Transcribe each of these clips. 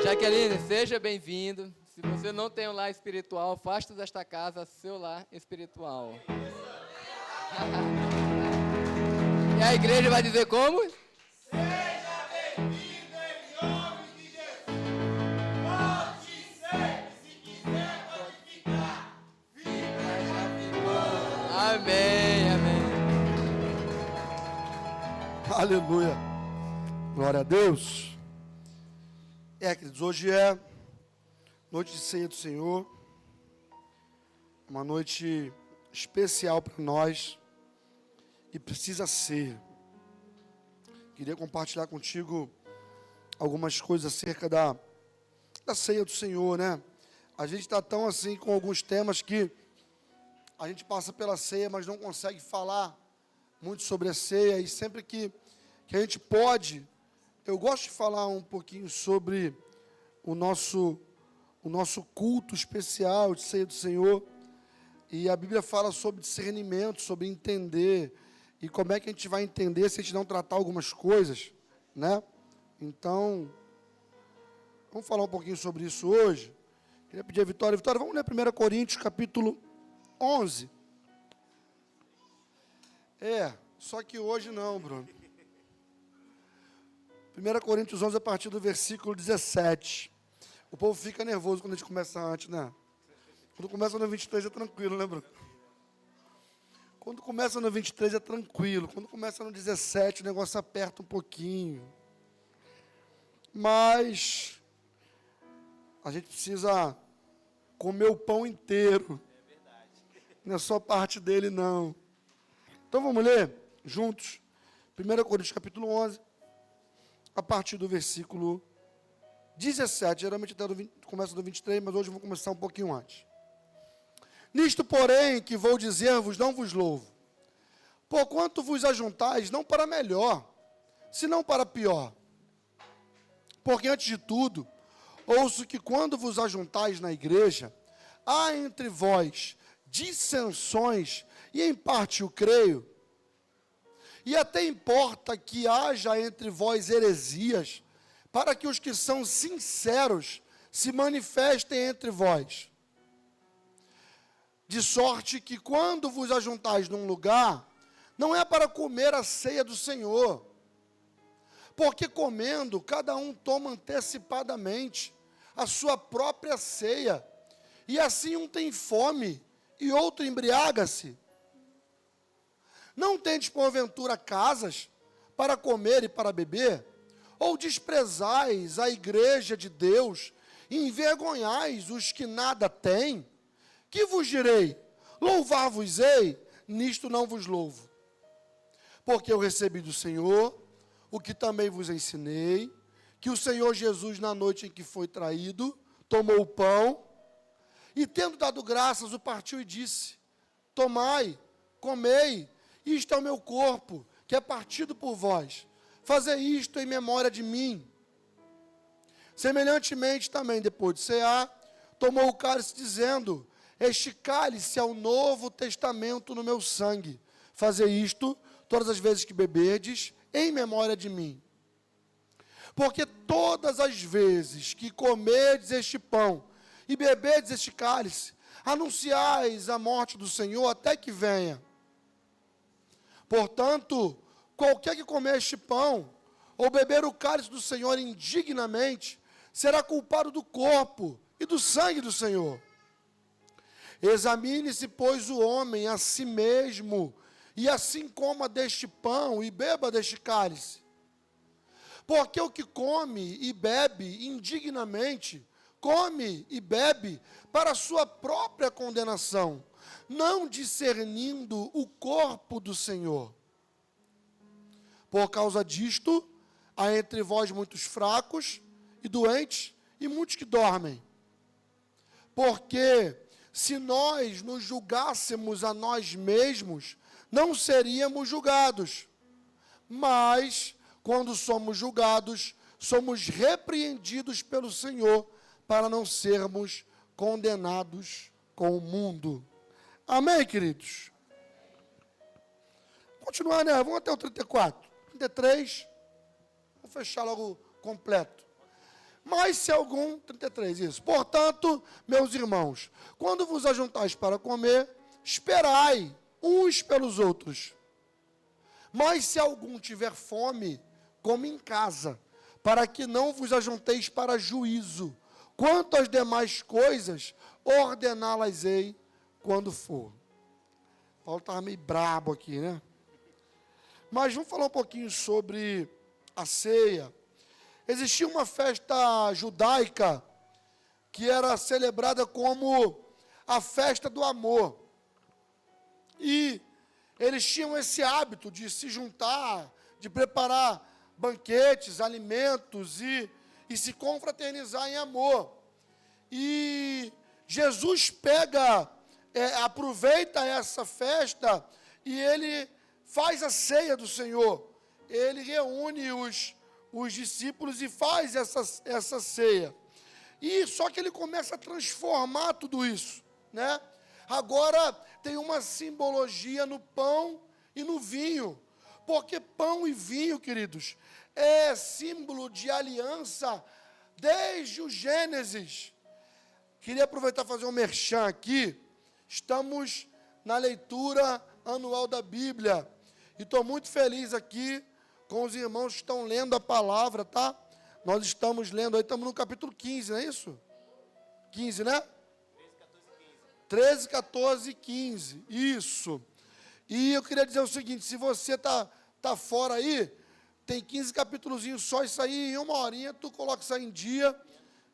Jaqueline, seja bem-vindo. Se você não tem um lar espiritual, faça desta casa seu lar espiritual. E a igreja vai dizer como? Seja bem-vindo em nome de Jesus. Pode ser, se quiser pode ficar. Fica, já ficou. Amém, amém. Aleluia. Glória a Deus. Queridos, hoje é noite de ceia do Senhor. Uma noite especial para nós. E precisa ser. Queria compartilhar contigo algumas coisas acerca da ceia do Senhor, né? A gente está tão assim com alguns temas que a gente passa pela ceia, mas não consegue falar muito sobre a ceia. E sempre que a gente pode, eu gosto de falar um pouquinho sobre o nosso culto especial de ceia do Senhor. E a Bíblia fala sobre discernimento, sobre entender. E como é que a gente vai entender se a gente não tratar algumas coisas, né? Então, vamos falar um pouquinho sobre isso hoje. Queria pedir a Vitória. Vitória, vamos ler 1 Coríntios, capítulo 11. Só que hoje não, Bruno. 1 Coríntios 11, a partir do versículo 17. O povo fica nervoso quando a gente começa antes, né? Quando começa no 23 é tranquilo, né, Bruno? Quando começa no 23 é tranquilo. Quando começa no 17 o negócio aperta um pouquinho. Mas a gente precisa comer o pão inteiro. É verdade. Não é só parte dele, não. Então vamos ler juntos. 1 Coríntios capítulo 11, a partir do versículo 17. Geralmente até começa do 23, mas hoje eu vou começar um pouquinho antes. Nisto, porém, que vou dizer-vos, não vos louvo. Porquanto vos ajuntais, não para melhor, senão para pior. Porque, antes de tudo, ouço que quando vos ajuntais na igreja, há entre vós dissensões, e em parte o creio. E até importa que haja entre vós heresias, para que os que são sinceros se manifestem entre vós. De sorte que quando vos ajuntais num lugar, não é para comer a ceia do Senhor. Porque comendo, cada um toma antecipadamente a sua própria ceia. E assim um tem fome e outro embriaga-se. Não tendes porventura casas para comer e para beber? Ou desprezais a igreja de Deus e envergonhais os que nada têm? Que vos direi? Louvar-vos-ei? Nisto não vos louvo. Porque eu recebi do Senhor o que também vos ensinei, que o Senhor Jesus, na noite em que foi traído, tomou o pão, e tendo dado graças, o partiu e disse: tomai, comei, isto é o meu corpo, que é partido por vós. Fazei isto em memória de mim. Semelhantemente também, depois de cear, tomou o cálice, dizendo: este cálice é o novo testamento no meu sangue. Fazei isto todas as vezes que beberdes, em memória de mim. Porque todas as vezes que comerdes este pão e beberdes este cálice, anunciais a morte do Senhor até que venha. Portanto, qualquer que comer este pão ou beber o cálice do Senhor indignamente, será culpado do corpo e do sangue do Senhor. Examine-se, pois, o homem a si mesmo, e assim coma deste pão e beba deste cálice. Porque o que come e bebe indignamente, come e bebe para a sua própria condenação, não discernindo o corpo do Senhor. Por causa disto, há entre vós muitos fracos e doentes, e muitos que dormem. Porque se nós nos julgássemos a nós mesmos, não seríamos julgados. Mas, quando somos julgados, somos repreendidos pelo Senhor, para não sermos condenados com o mundo. Amém, queridos? Continuar, né? Vamos até o 34. 33. Vamos fechar logo completo. Mas se algum, 33, isso. Portanto, meus irmãos, quando vos ajuntais para comer, esperai uns pelos outros. Mas se algum tiver fome, come em casa, para que não vos ajunteis para juízo. Quanto às demais coisas, ordená-las-ei quando for. Paulo estava meio brabo aqui, né? Mas vamos falar um pouquinho sobre a ceia. Existia uma festa judaica que era celebrada como a festa do amor. E eles tinham esse hábito de se juntar, de preparar banquetes, alimentos e se confraternizar em amor. E Jesus aproveita essa festa e ele faz a ceia do Senhor. Ele reúne os discípulos e faz essa ceia. E só que ele começa a transformar tudo isso, né? Agora tem uma simbologia no pão e no vinho. Porque pão e vinho, queridos, é símbolo de aliança desde o Gênesis. Queria aproveitar e fazer um merchan aqui. Estamos na leitura anual da Bíblia. E estou muito feliz aqui com os irmãos que estão lendo a palavra, tá? Nós estamos lendo aí, estamos no capítulo 15, não é isso? 15, né? 13, 14 e 15. Isso. E eu queria dizer o seguinte, se você tá fora aí, tem 15 capítulozinhos só, isso aí, em uma horinha tu coloca isso aí em dia.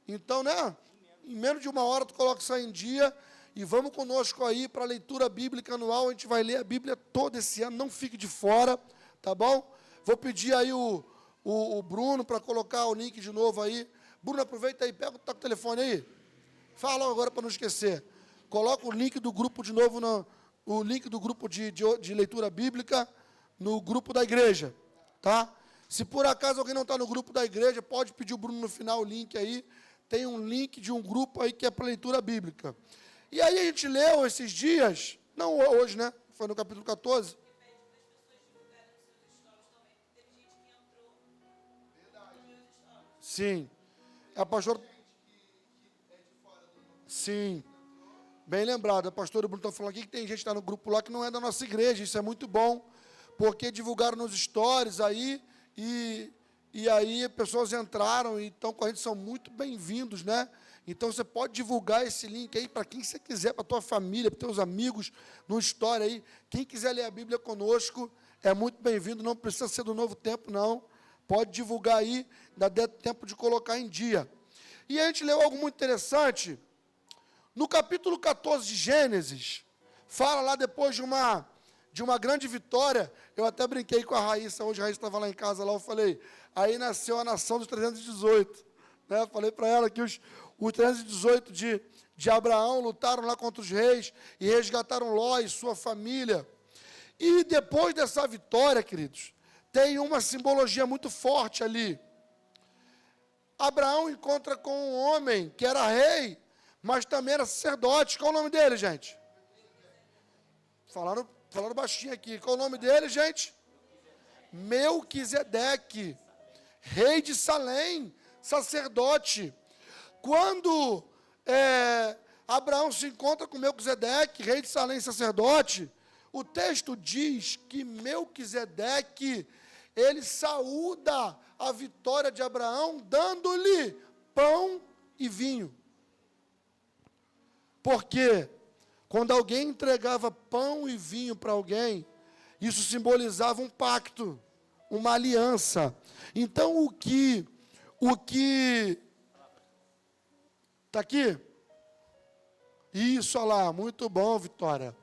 Então, né? Em menos de uma hora tu coloca isso aí em dia. E vamos conosco aí para a leitura bíblica anual. A gente vai ler a Bíblia toda esse ano, não fique de fora, tá bom? Vou pedir aí o Bruno para colocar o link de novo aí. Bruno, aproveita aí, pega o telefone aí. Fala agora para não esquecer. Coloca o link do grupo de novo, o link do grupo de leitura bíblica no grupo da igreja, tá? Se por acaso alguém não está no grupo da igreja, pode pedir o Bruno no final o link aí. Tem um link de um grupo aí que é para leitura bíblica. E aí a gente leu esses dias, não hoje, né? Foi no capítulo 14. Sim. A pastora... Sim. Bem lembrado. A pastora Bruno está falando aqui que tem gente que está no grupo lá que não é da nossa igreja. Isso é muito bom, porque divulgaram nos stories aí, e aí pessoas entraram e estão com a gente, são muito bem-vindos, né? Então você pode divulgar esse link aí para quem você quiser, para a tua família, para os teus amigos, no story aí. Quem quiser ler a Bíblia conosco é muito bem-vindo, não precisa ser do Novo Tempo, não. Pode divulgar aí, ainda dá tempo de colocar em dia. E a gente leu algo muito interessante. No capítulo 14 de Gênesis, fala lá depois de uma grande vitória. Eu até brinquei com a Raíssa, hoje a Raíssa estava lá em casa, lá eu falei, aí nasceu a nação dos 318. Né? Falei para ela que os 318 de Abraão lutaram lá contra os reis e resgataram Ló e sua família. E depois dessa vitória, queridos, tem uma simbologia muito forte ali. Abraão encontra com um homem que era rei, mas também era sacerdote. Qual o nome dele, gente? Falaram baixinho aqui. Qual o nome dele, gente? Melquisedeque, rei de Salém, sacerdote. Quando Abraão se encontra com Melquisedeque, rei de Salém, sacerdote, o texto diz que Melquisedeque, ele saúda a vitória de Abraão, dando-lhe pão e vinho. Porque quando alguém entregava pão e vinho para alguém, isso simbolizava um pacto, uma aliança. Então, o que está aqui? Isso, olha lá, muito bom, Vitória.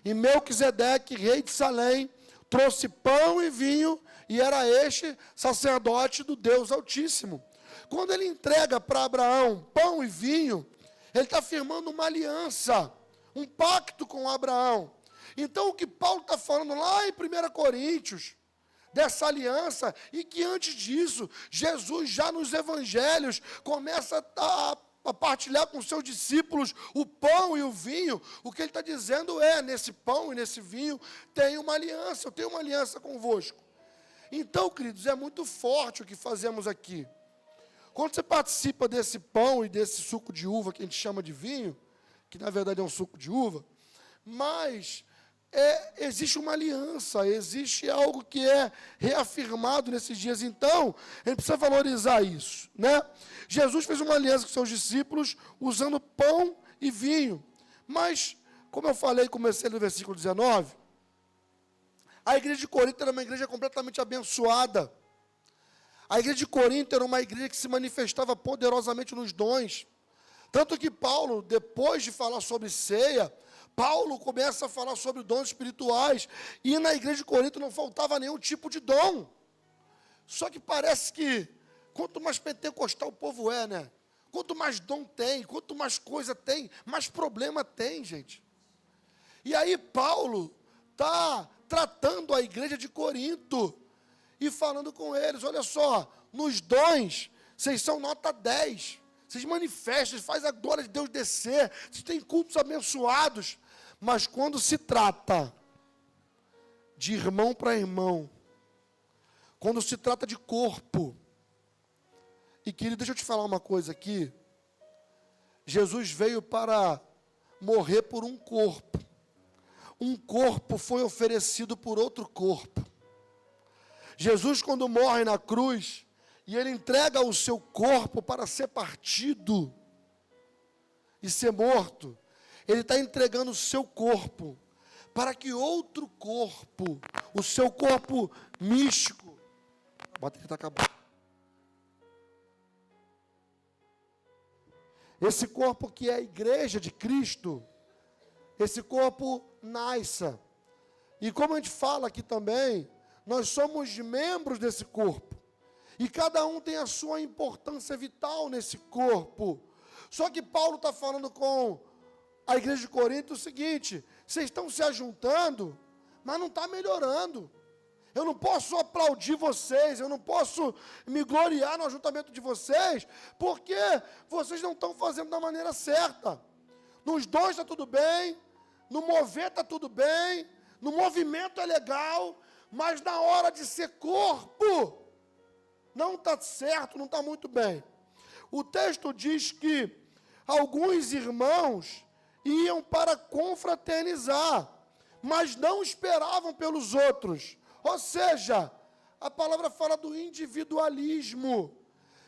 E Melquisedeque, rei de Salém, trouxe pão e vinho, e era este sacerdote do Deus Altíssimo. Quando ele entrega para Abraão pão e vinho, ele está firmando uma aliança, um pacto com Abraão. Então, o que Paulo está falando lá em 1 Coríntios, dessa aliança, e que antes disso, Jesus já nos evangelhos começa a partilhar com seus discípulos o pão e o vinho. O que ele está dizendo é, nesse pão e nesse vinho, tem uma aliança, eu tenho uma aliança convosco. Então, queridos, é muito forte o que fazemos aqui. quando você participa desse pão e desse suco de uva que a gente chama de vinho, que na verdade é um suco de uva, mas existe uma aliança, existe algo que é reafirmado nesses dias. Então, a gente precisa valorizar isso, né? Jesus fez uma aliança com seus discípulos usando pão e vinho. Mas, como eu falei, comecei no versículo 19, a igreja de Corinto era uma igreja completamente abençoada. A igreja de Corinto era uma igreja que se manifestava poderosamente nos dons. Tanto que Paulo, depois de falar sobre ceia, Paulo começa a falar sobre dons espirituais. E na igreja de Corinto não faltava nenhum tipo de dom. Só que parece que quanto mais pentecostal o povo é, né? Quanto mais dom tem, quanto mais coisa tem, mais problema tem, gente. E aí Paulo está tratando a igreja de Corinto e falando com eles, olha só, nos dons, vocês são nota 10. Vocês manifestam, faz a glória de Deus descer, vocês têm cultos abençoados. Mas quando se trata de irmão para irmão, quando se trata de corpo, e querido, deixa eu te falar uma coisa aqui, Jesus veio para morrer por um corpo foi oferecido por outro corpo. Jesus, quando morre na cruz, e ele entrega o seu corpo para ser partido e ser morto, ele está entregando o seu corpo para que outro corpo, o seu corpo místico, a bateria está acabando. Esse corpo que é a igreja de Cristo, esse corpo nasça. E como a gente fala aqui também, nós somos membros desse corpo. E cada um tem a sua importância vital nesse corpo. Só que Paulo está falando com a igreja de Corinto o seguinte: vocês estão se ajuntando, mas não está melhorando. Eu não posso aplaudir vocês, eu não posso me gloriar no ajuntamento de vocês, porque vocês não estão fazendo da maneira certa. Nos dons está tudo bem, no mover está tudo bem, no movimento é legal, mas na hora de ser corpo, não está certo, não está muito bem. O texto diz que alguns irmãos iam para confraternizar, mas não esperavam pelos outros. Ou seja, a palavra fala do individualismo.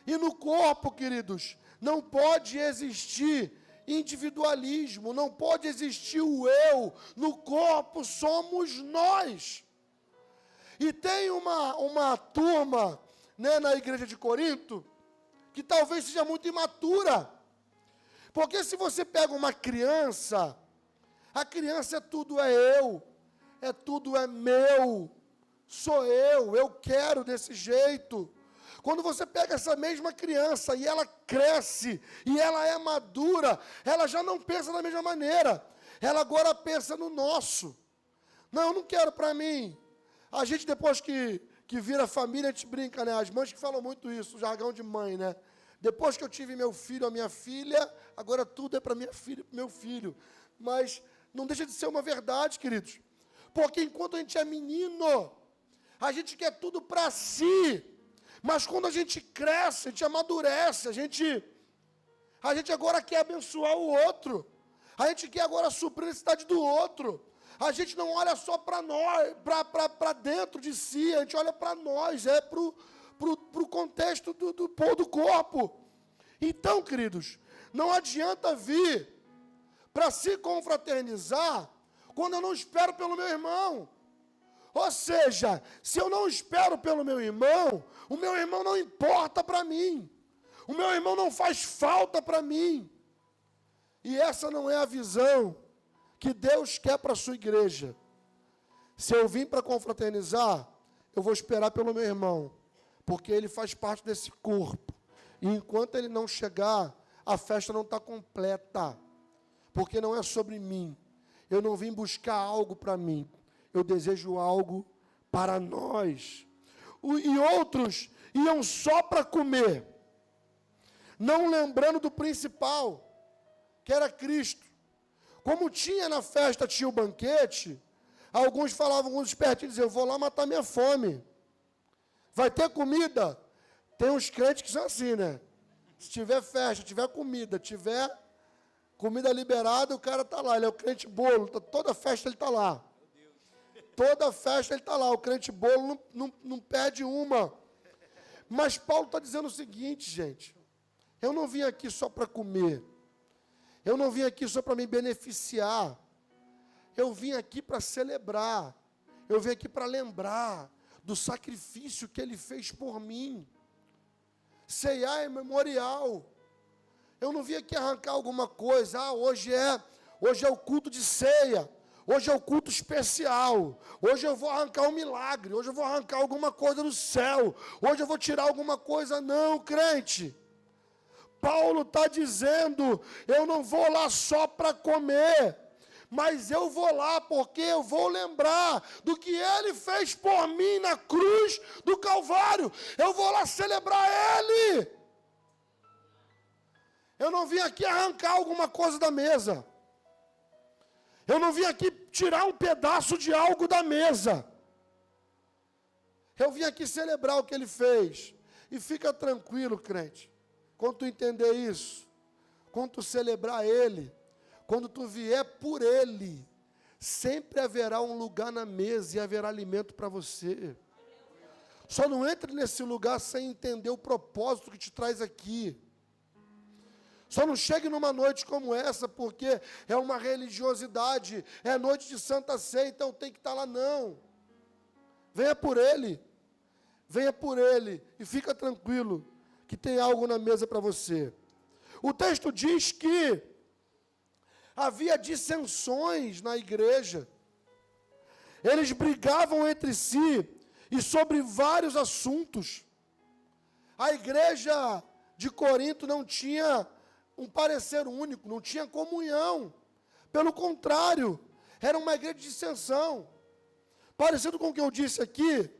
E no corpo, queridos, não pode existir individualismo, não pode existir o eu. No corpo somos nós. E tem uma turma, né, na igreja de Corinto, que talvez seja muito imatura. Porque se você pega uma criança, a criança tudo é eu, tudo é meu, sou eu quero desse jeito. Quando você pega essa mesma criança e ela cresce, e ela é madura, ela já não pensa da mesma maneira, ela agora pensa no nosso. Não, eu não quero para mim. A gente depois que vira família, a gente brinca, né? As mães que falam muito isso, o jargão de mãe, né? Depois que eu tive meu filho, a minha filha, agora tudo é para minha filha e para meu filho. Mas não deixa de ser uma verdade, queridos. Porque enquanto a gente é menino, a gente quer tudo para si. Mas quando a gente cresce, a gente amadurece, a gente agora quer abençoar o outro. A gente quer agora suprir a necessidade do outro. A gente não olha só para nós, para dentro de si, a gente olha para nós, para o contexto do corpo. Então, queridos, não adianta vir para se confraternizar quando eu não espero pelo meu irmão. Ou seja, se eu não espero pelo meu irmão, o meu irmão não importa para mim. O meu irmão não faz falta para mim. E essa não é a visão que Deus quer para a sua igreja. Se eu vim para confraternizar, eu vou esperar pelo meu irmão, porque ele faz parte desse corpo. E enquanto ele não chegar, a festa não está completa, porque não é sobre mim. Eu não vim buscar algo para mim, eu desejo algo para nós. E outros iam só para comer, não lembrando do principal, que era Cristo. Como tinha na festa, tinha o banquete, alguns falavam, alguns espertinhos, diziam, eu vou lá matar minha fome. Vai ter comida? Tem uns crentes que são assim, né? Se tiver festa, tiver comida liberada, o cara está lá. Ele é o crente bolo. Toda festa ele está lá. Toda festa ele está lá. O crente bolo não perde uma. Mas Paulo está dizendo o seguinte, gente. Eu não vim aqui só para comer. Eu não vim aqui só para me beneficiar. Eu vim aqui para celebrar. Eu vim aqui para lembrar do sacrifício que ele fez por mim. Ceiar é memorial. Eu não vim aqui arrancar alguma coisa. Hoje é o culto de ceia. Hoje é o culto especial. Hoje eu vou arrancar um milagre. Hoje eu vou arrancar alguma coisa do céu. Hoje eu vou tirar alguma coisa. Não, crente. Paulo está dizendo, eu não vou lá só para comer, mas eu vou lá porque eu vou lembrar do que ele fez por mim na cruz do Calvário. Eu vou lá celebrar ele. Eu não vim aqui arrancar alguma coisa da mesa. Eu não vim aqui tirar um pedaço de algo da mesa. Eu vim aqui celebrar o que ele fez. E fica tranquilo, crente. Quando tu entender isso, quando tu celebrar ele, quando tu vier por ele, sempre haverá um lugar na mesa e haverá alimento para você. Só não entre nesse lugar sem entender o propósito que te traz aqui. Só não chegue numa noite como essa, porque é uma religiosidade, é noite de Santa Ceia, então tem que estar lá, não. Venha por ele e fica tranquilo, que tem algo na mesa para você. O texto diz que havia dissensões na igreja. Eles brigavam entre si e sobre vários assuntos. A igreja de Corinto não tinha um parecer único, não tinha comunhão. Pelo contrário, era uma igreja de dissensão. Parecido com o que eu disse aqui,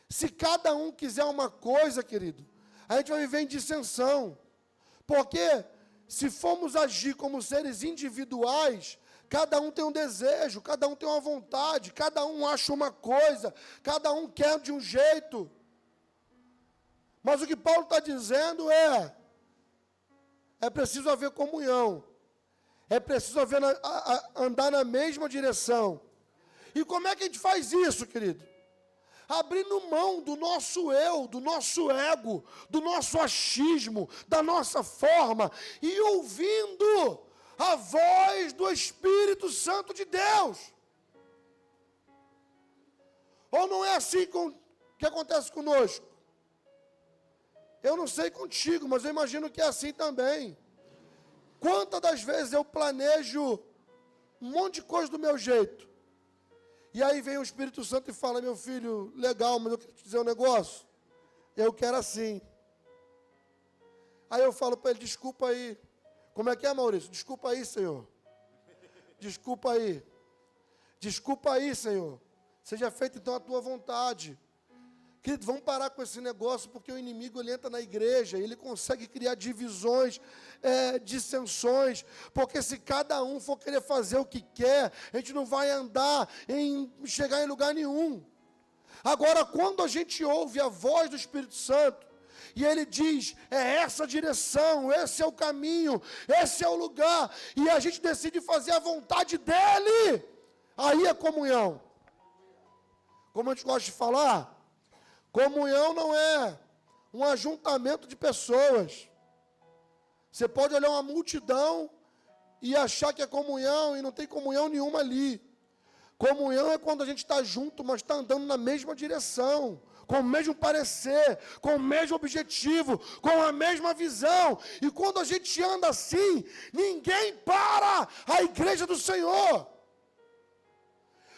se cada um quiser uma coisa, querido, a gente vai viver em dissensão. Porque se formos agir como seres individuais, cada um tem um desejo, cada um tem uma vontade, cada um acha uma coisa, cada um quer de um jeito. Mas o que Paulo está dizendo é preciso haver comunhão, é preciso andar na mesma direção. E como é que a gente faz isso, querido? Abrindo mão do nosso eu, do nosso ego, do nosso achismo, da nossa forma, e ouvindo a voz do Espírito Santo de Deus. Ou não é assim que acontece conosco? Eu não sei contigo, mas eu imagino que é assim também. Quantas das vezes eu planejo um monte de coisa do meu jeito, e aí vem o Espírito Santo e fala, meu filho, legal, mas eu quero te dizer um negócio. Eu quero assim. Aí eu falo para ele, desculpa aí. Como é que é, Maurício? Desculpa aí, Senhor. Desculpa aí. Desculpa aí, Senhor. Seja feita então a tua vontade. Querido, vamos parar com esse negócio, porque o inimigo ele entra na igreja, ele consegue criar divisões, dissensões, porque se cada um for querer fazer o que quer, a gente não vai chegar em lugar nenhum. Agora, quando a gente ouve a voz do Espírito Santo, e ele diz, é essa a direção, esse é o caminho, esse é o lugar, e a gente decide fazer a vontade dele, aí é comunhão. Como a gente gosta de falar, comunhão não é um ajuntamento de pessoas. Você pode olhar uma multidão e achar que é comunhão, e não tem comunhão nenhuma ali. Comunhão é quando a gente está junto, mas está andando na mesma direção, com o mesmo parecer, com o mesmo objetivo, com a mesma visão. E quando a gente anda assim, ninguém para a igreja do Senhor.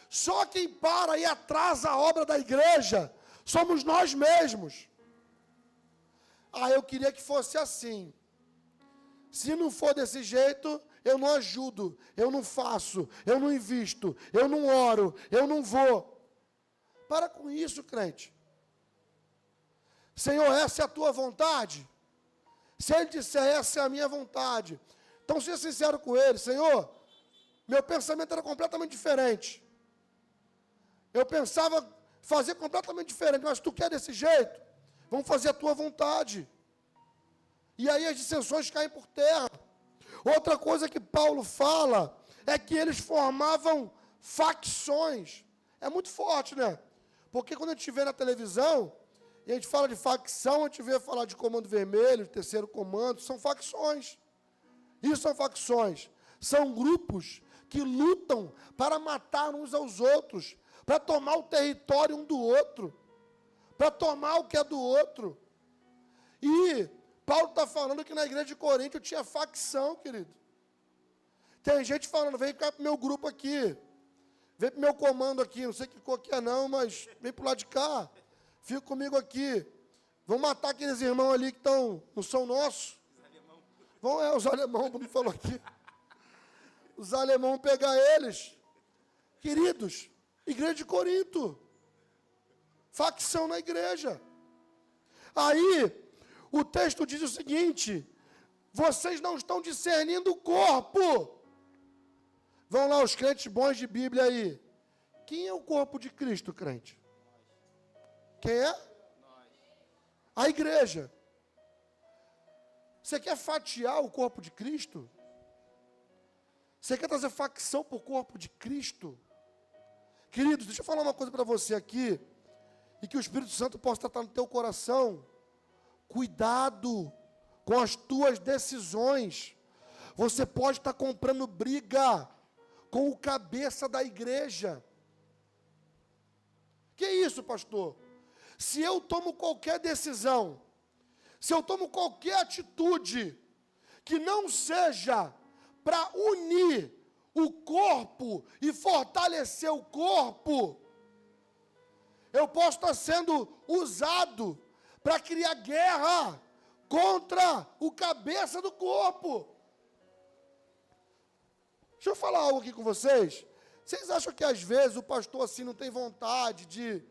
Só quem para e atrasa a obra da igreja somos nós mesmos. Eu queria que fosse assim. Se não for desse jeito, eu não ajudo, eu não faço, eu não invisto, eu não oro, eu não vou. Para com isso, crente. Senhor, essa é a tua vontade? Se ele disser, essa é a minha vontade, então seja sincero com ele. Senhor, meu pensamento era completamente diferente. Eu pensava fazer completamente diferente, mas tu quer desse jeito? Vamos fazer a tua vontade. E aí as dissensões caem por terra. Outra coisa que Paulo fala é que eles formavam facções. É muito forte, né? Porque quando a gente vê na televisão, e a gente fala de facção, a gente vê falar de comando vermelho, de terceiro comando, são facções. Isso são facções. São grupos que lutam para matar uns aos outros, para tomar o território um do outro, para tomar o que é do outro. E Paulo está falando que na igreja de Corinto tinha facção, querido. Tem gente falando, vem cá para o meu grupo aqui, vem para o meu comando aqui, não sei que cor que é não, mas vem para o lado de cá, fica comigo aqui. Vamos matar aqueles irmãos ali que não são nossos. Os alemãos, como falou aqui. Os alemães vão pegar eles. Queridos, igreja de Corinto. Facção na igreja. Aí, o texto diz o seguinte: vocês não estão discernindo o corpo. Vão lá os crentes bons de Bíblia aí. Quem é o corpo de Cristo, crente? Quem é? A igreja. Você quer fatiar o corpo de Cristo? Você quer trazer facção para o corpo de Cristo? Queridos, deixa eu falar uma coisa para você aqui, e que o Espírito Santo possa tratar no teu coração. Cuidado com as tuas decisões. Você pode estar comprando briga com o cabeça da igreja. Que isso, pastor? Se eu tomo qualquer decisão, se eu tomo qualquer atitude que não seja para unir o corpo e fortalecer o corpo, eu posso estar sendo usado para criar guerra contra o cabeça do corpo. Deixa eu falar algo aqui com vocês. Vocês acham que às vezes o pastor assim não tem vontade de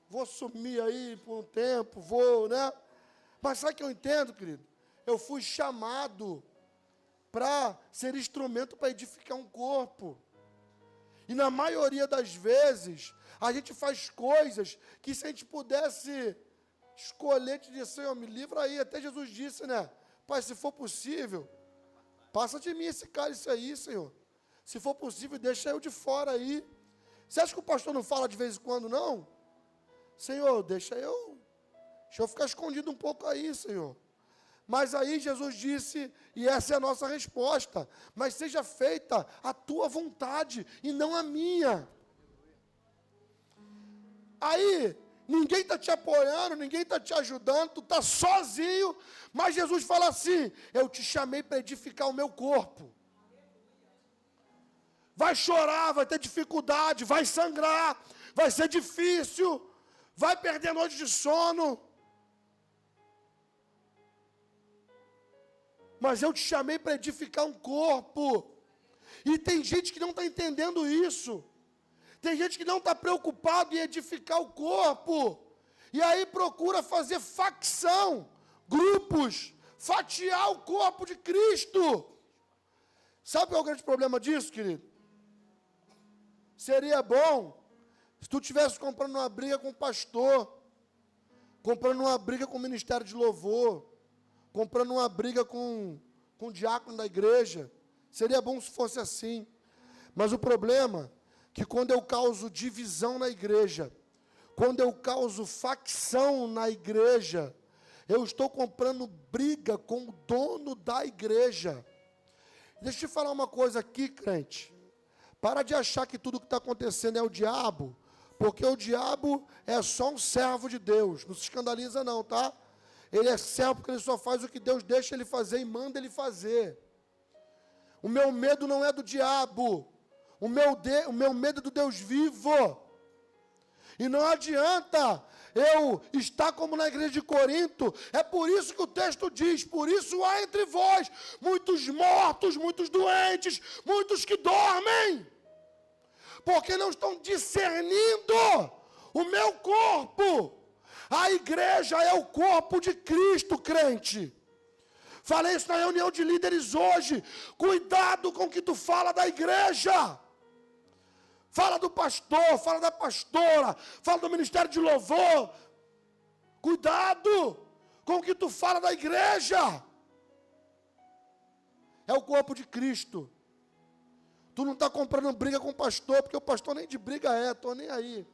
vou sumir aí por um tempo, né? Mas sabe o que eu entendo, querido? Eu fui chamado para ser instrumento para edificar um corpo. E na maioria das vezes, a gente faz coisas que se a gente pudesse escolher, te dizer, Senhor, me livra aí. Até Jesus disse, né? Pai, se for possível, passa de mim esse cálice aí, Senhor. Se for possível, deixa eu de fora aí. Você acha que o pastor não fala de vez em quando, não? Senhor, deixa eu ficar escondido um pouco aí, Senhor. Mas aí Jesus disse, e essa é a nossa resposta, mas seja feita a tua vontade e não a minha. Aí, ninguém está te apoiando, ninguém está te ajudando, tu está sozinho, mas Jesus fala assim, eu te chamei para edificar o meu corpo. Vai chorar, vai ter dificuldade, vai sangrar, vai ser difícil, vai perder noite de sono. Mas eu te chamei para edificar um corpo. E tem gente que não está entendendo isso. Tem gente que não está preocupado em edificar o corpo. E aí procura fazer facção, grupos, fatiar o corpo de Cristo. Sabe qual é o grande problema disso, querido? Seria bom se tu estivesse comprando uma briga com o pastor, comprando uma briga com o ministério de louvor, comprando uma briga com o diácono da igreja. Seria bom se fosse assim. Mas o problema é que quando eu causo divisão na igreja, quando eu causo facção na igreja, eu estou comprando briga com o dono da igreja. Deixa eu te falar uma coisa aqui, crente. Para de achar que tudo que está acontecendo é o diabo, porque o diabo é só um servo de Deus. Não se escandaliza não, tá? Ele é servo porque ele só faz o que Deus deixa ele fazer e manda ele fazer. O meu medo não é do diabo. O meu medo é do Deus vivo. E não adianta eu estar como na igreja de Corinto. É por isso que o texto diz, por isso há entre vós muitos mortos, muitos doentes, muitos que dormem. Porque não estão discernindo o meu corpo. A igreja é o corpo de Cristo, crente. Falei isso na reunião de líderes hoje. Cuidado com o que tu fala da igreja. Fala do pastor, fala da pastora, fala do ministério de louvor. Cuidado, com o que tu fala da igreja. É o corpo de Cristo. Tu não está comprando briga com o pastor, porque o pastor nem de briga estou nem aí.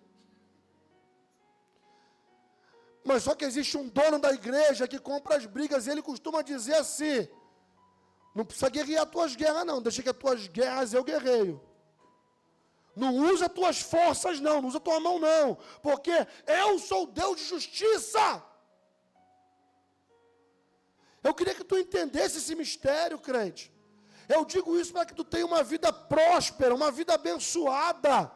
Mas só que existe um dono da igreja que compra as brigas, e ele costuma dizer assim: não precisa guerrear as tuas guerras não, deixa que as tuas guerras eu guerreio. Não usa tuas forças não usa tua mão não, porque eu sou Deus de justiça. Eu queria que tu entendesse esse mistério, crente. Eu digo isso para que tu tenha uma vida próspera, uma vida abençoada.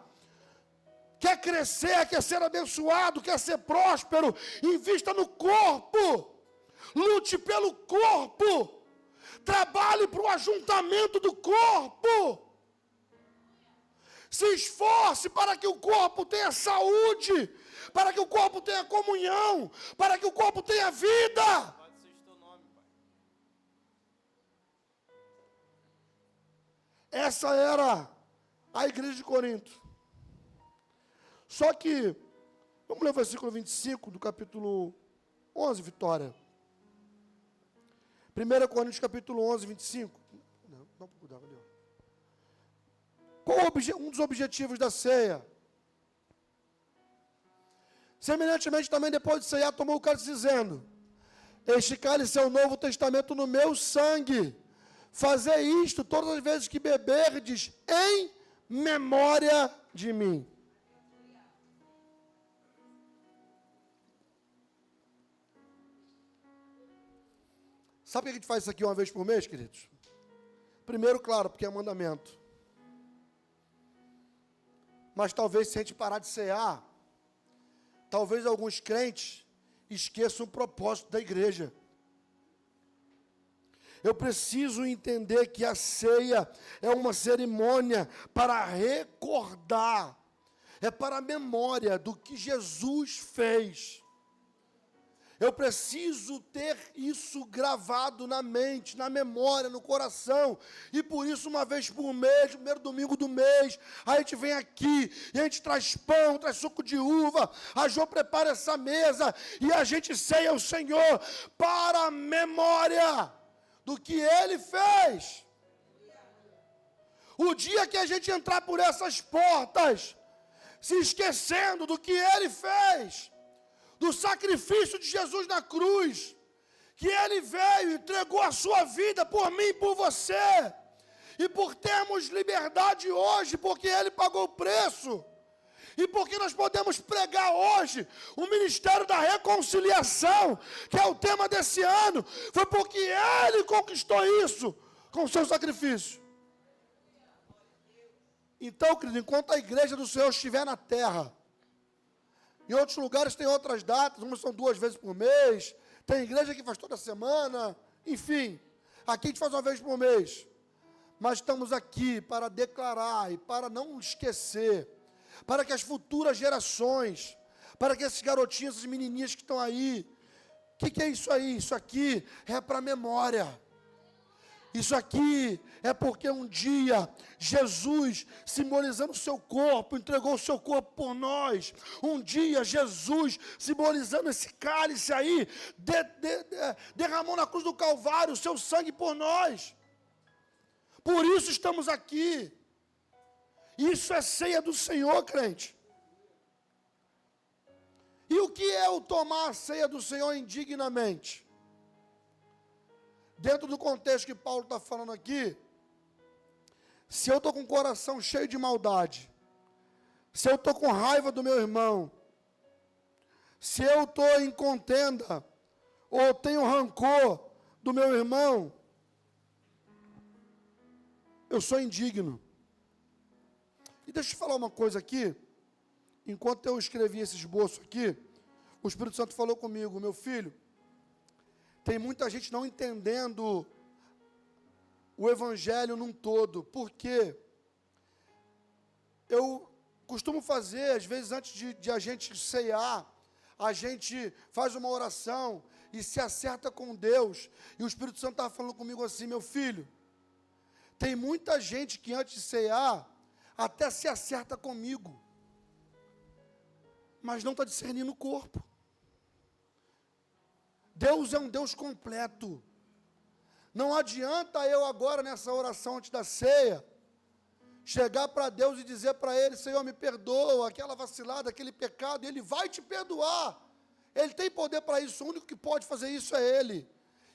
Quer crescer, quer ser abençoado, quer ser próspero, invista no corpo. Lute pelo corpo. Trabalhe para o ajuntamento do corpo. Se esforce para que o corpo tenha saúde, para que o corpo tenha comunhão, para que o corpo tenha vida. Essa era a igreja de Corinto. Só que, vamos ler o versículo 25 do capítulo 11, Vitória. 1 Coríntios capítulo 11, 25. Não, cuidado, ali, ó. Qual um dos objetivos da ceia? Semelhantemente também, depois de ceiar, tomou o cálice dizendo: este cálice é o novo testamento no meu sangue. Fazei isto todas as vezes que beberdes em memória de mim. Sabe por que a gente faz isso aqui uma vez por mês, queridos? Primeiro, claro, porque é mandamento. Mas talvez se a gente parar de cear, talvez alguns crentes esqueçam o propósito da igreja. Eu preciso entender que a ceia é uma cerimônia para recordar, é para a memória do que Jesus fez. Eu preciso ter isso gravado na mente, na memória, no coração. E por isso, uma vez por mês, primeiro domingo do mês, a gente vem aqui, e a gente traz pão, traz suco de uva, a Jô prepara essa mesa, e a gente ceia o Senhor para a memória do que Ele fez. O dia que a gente entrar por essas portas, se esquecendo do que Ele fez, do sacrifício de Jesus na cruz, que Ele veio e entregou a sua vida por mim e por você, e por termos liberdade hoje, porque Ele pagou o preço, e porque nós podemos pregar hoje o ministério da reconciliação, que é o tema desse ano, foi porque Ele conquistou isso com o seu sacrifício. Então, querido, enquanto a igreja do Senhor estiver na terra, em outros lugares tem outras datas, umas são 2 vezes por mês, tem igreja que faz toda semana, enfim, aqui a gente faz uma vez por mês. Mas estamos aqui para declarar e para não esquecer, para que as futuras gerações, para que esses garotinhos, essas menininhas que estão aí, o que é isso aí? Isso aqui é para a memória. Isso aqui é porque um dia Jesus, simbolizando o seu corpo, entregou o seu corpo por nós. Um dia Jesus, simbolizando esse cálice aí, derramou na cruz do Calvário o seu sangue por nós. Por isso estamos aqui. Isso é ceia do Senhor, crente. E o que é o tomar a ceia do Senhor indignamente? Dentro do contexto que Paulo está falando aqui, se eu estou com o coração cheio de maldade, se eu estou com raiva do meu irmão, se eu estou em contenda, ou tenho rancor do meu irmão, eu sou indigno. E deixa eu te falar uma coisa aqui, enquanto eu escrevi esse esboço aqui, o Espírito Santo falou comigo: meu filho, tem muita gente não entendendo o Evangelho num todo, porque eu costumo fazer, às vezes antes de a gente ceiar, a gente faz uma oração e se acerta com Deus, e o Espírito Santo estava falando comigo assim: meu filho, tem muita gente que antes de ceiar, até se acerta comigo, mas não está discernindo o corpo. Deus é um Deus completo. Não adianta eu agora, nessa oração antes da ceia, chegar para Deus e dizer para Ele: Senhor, me perdoa, aquela vacilada, aquele pecado, e Ele vai te perdoar. Ele tem poder para isso, o único que pode fazer isso é Ele.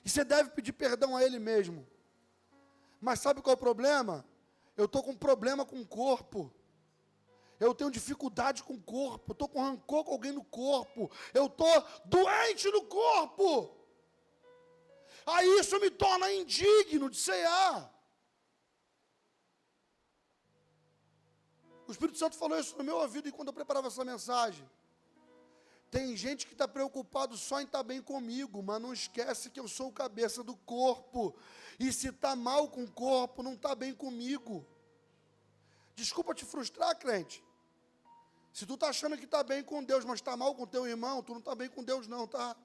E você deve pedir perdão a Ele mesmo. Mas sabe qual é o problema? Eu estou com problema com o corpo. Eu tenho dificuldade com o corpo. Eu estou com rancor com alguém no corpo. Eu estou doente no corpo. Aí isso me torna indigno de cear. O Espírito Santo falou isso no meu ouvido enquanto eu preparava essa mensagem. Tem gente que está preocupado só em estar bem comigo, mas não esquece que eu sou o cabeça do corpo. E se está mal com o corpo, não está bem comigo. Desculpa te frustrar, crente. Se tu está achando que está bem com Deus, mas está mal com teu irmão, tu não está bem com Deus não, tá?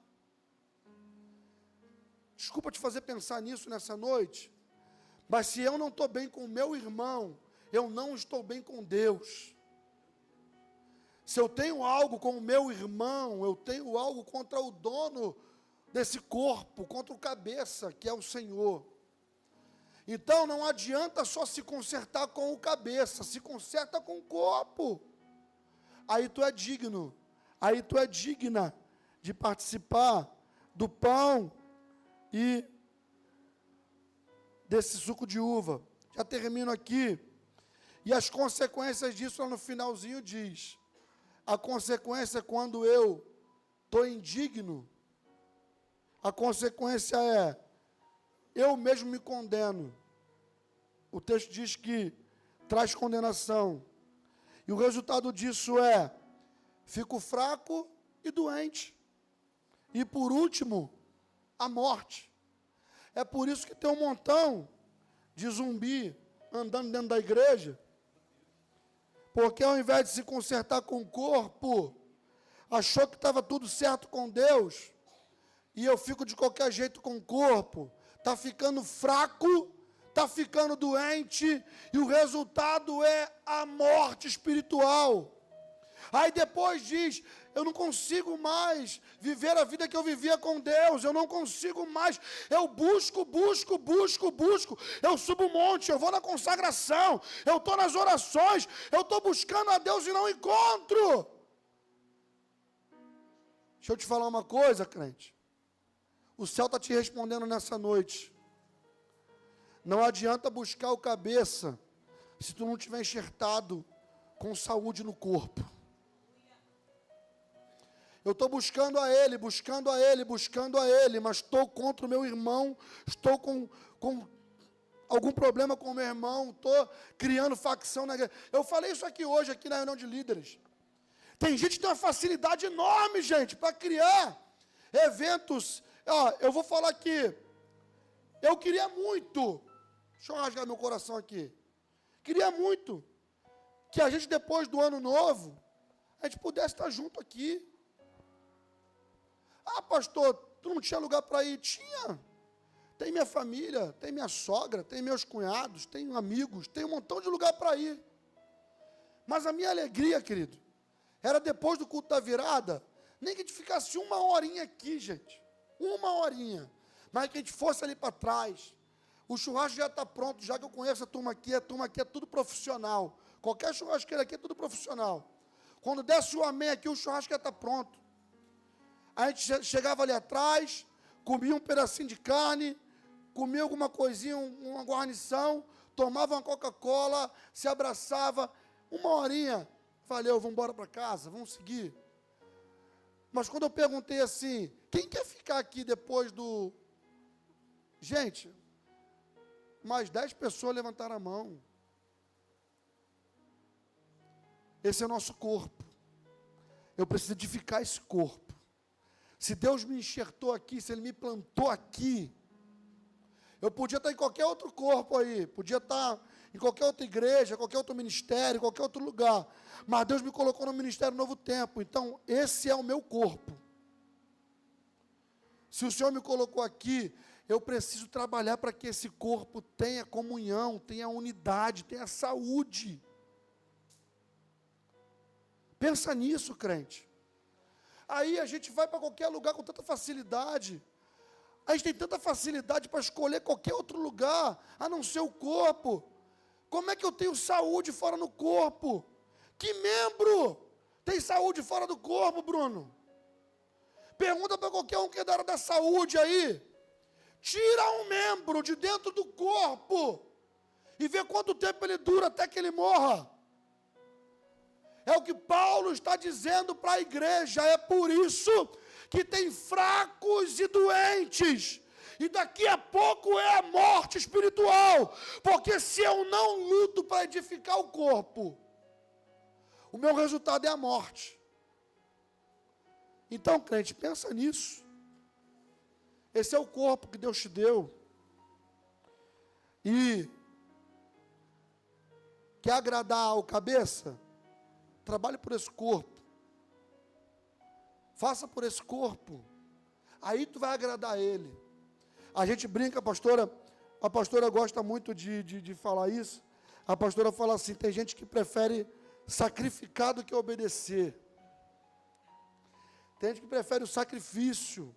Desculpa te fazer pensar nisso nessa noite. Mas se eu não estou bem com o meu irmão, eu não estou bem com Deus. Se eu tenho algo com o meu irmão, eu tenho algo contra o dono desse corpo, contra o cabeça, que é o Senhor. Então não adianta só se consertar com o cabeça, se conserta com o corpo. Aí tu é digno, aí tu é digna de participar do pão e desse suco de uva. Já termino aqui. E as consequências disso lá no finalzinho diz: a consequência é quando eu estou indigno, a consequência é, eu mesmo me condeno. O texto diz que traz condenação. E o resultado disso é, fico fraco e doente. E por último, a morte. É por isso que tem um montão de zumbi andando dentro da igreja. Porque ao invés de se consertar com o corpo, achou que estava tudo certo com Deus, e eu fico de qualquer jeito com o corpo, está ficando fraco, está ficando doente, e o resultado é a morte espiritual. Aí depois diz, eu não consigo mais viver a vida que eu vivia com Deus, eu não consigo mais, eu busco, eu subo um monte, eu vou na consagração, eu estou nas orações, eu estou buscando a Deus e não encontro. Deixa eu te falar uma coisa, crente, o céu está te respondendo nessa noite. Não adianta buscar o cabeça, se tu não estiver enxertado com saúde no corpo. Eu estou buscando a Ele, mas estou contra o meu irmão, estou com algum problema com o meu irmão, estou criando facção na igreja. Eu falei isso aqui hoje, aqui na reunião de líderes. Tem gente que tem uma facilidade enorme, gente, para criar eventos. Eu vou falar aqui, eu queria muito, deixa eu rasgar meu coração aqui, queria muito que a gente, depois do ano novo, a gente pudesse estar junto aqui. Ah, pastor, tu não tinha lugar para ir? Tinha. Tem minha família, tem minha sogra, tem meus cunhados, tem amigos, tem um montão de lugar para ir. Mas a minha alegria, querido, era depois do culto da virada, nem que a gente ficasse uma horinha aqui, gente. Uma horinha. Mas que a gente fosse ali para trás. O churrasco já está pronto, já que eu conheço a turma aqui é tudo profissional. Qualquer churrasqueira aqui é tudo profissional. Quando desse o amém aqui, o churrasco já está pronto. A gente chegava ali atrás, comia um pedacinho de carne, comia alguma coisinha, uma guarnição, tomava uma Coca-Cola, se abraçava, uma horinha, valeu, vamos embora para casa, vamos seguir. Mas quando eu perguntei assim, quem quer ficar aqui depois do... Gente, mais 10 pessoas levantaram a mão. Esse é o nosso corpo. Eu preciso edificar esse corpo. Se Deus me enxertou aqui, se Ele me plantou aqui, eu podia estar em qualquer outro corpo aí, podia estar em qualquer outra igreja, qualquer outro ministério, qualquer outro lugar, mas Deus me colocou no Ministério Novo Tempo, então esse é o meu corpo. Se o Senhor me colocou aqui, eu preciso trabalhar para que esse corpo tenha comunhão, tenha unidade, tenha saúde. Pensa nisso, crente. Aí a gente vai para qualquer lugar com tanta facilidade. A gente tem tanta facilidade para escolher qualquer outro lugar, a não ser o corpo. Como é que eu tenho saúde fora do corpo? Que membro tem saúde fora do corpo, Bruno? Pergunta para qualquer um que é da área da saúde aí. Tira um membro de dentro do corpo e vê quanto tempo ele dura até que ele morra. É o que Paulo está dizendo para a igreja. É por isso que tem fracos e doentes. E daqui a pouco é a morte espiritual. Porque se eu não luto para edificar o corpo, o meu resultado é a morte. Então, crente, pensa nisso. Esse é o corpo que Deus te deu. E quer agradar o cabeça? Trabalhe por esse corpo. Faça por esse corpo. Aí tu vai agradar ele. A gente brinca, a pastora gosta muito de falar isso. A pastora fala assim, tem gente que prefere sacrificar do que obedecer. Tem gente que prefere o sacrifício.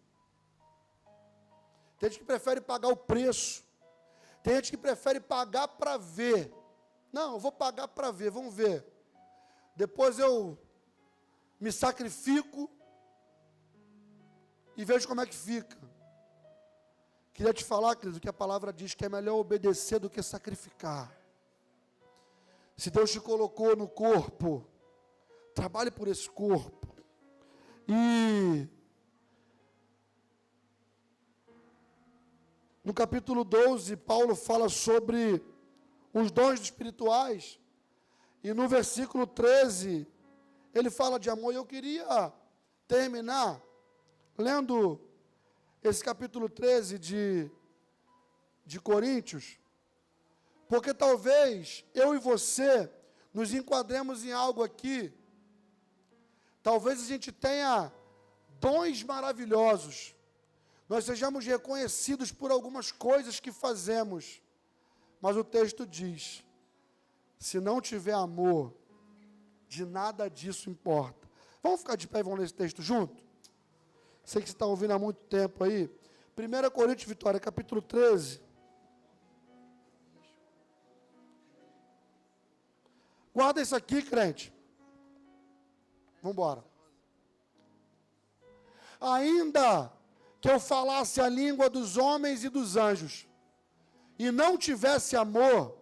Tem gente que prefere pagar o preço. Tem gente que prefere pagar para ver. Não, eu vou pagar para ver, vamos ver. Depois eu me sacrifico e vejo como é que fica. Queria te falar, querido, que a palavra diz que é melhor obedecer do que sacrificar. Se Deus te colocou no corpo, trabalhe por esse corpo. E no capítulo 12, Paulo fala sobre os dons espirituais. E no versículo 13, ele fala de amor. E eu queria terminar lendo esse capítulo 13 de Coríntios, porque talvez eu e você nos enquadremos em algo aqui. Talvez a gente tenha dons maravilhosos, nós sejamos reconhecidos por algumas coisas que fazemos, mas o texto diz, se não tiver amor, de nada disso importa. Vamos ficar de pé e vamos ler esse texto junto? Sei que você está ouvindo há muito tempo aí. 1 Coríntios, Vitória, capítulo 13. Guarda isso aqui, crente. Vamos embora. Ainda que eu falasse a língua dos homens e dos anjos, e não tivesse amor,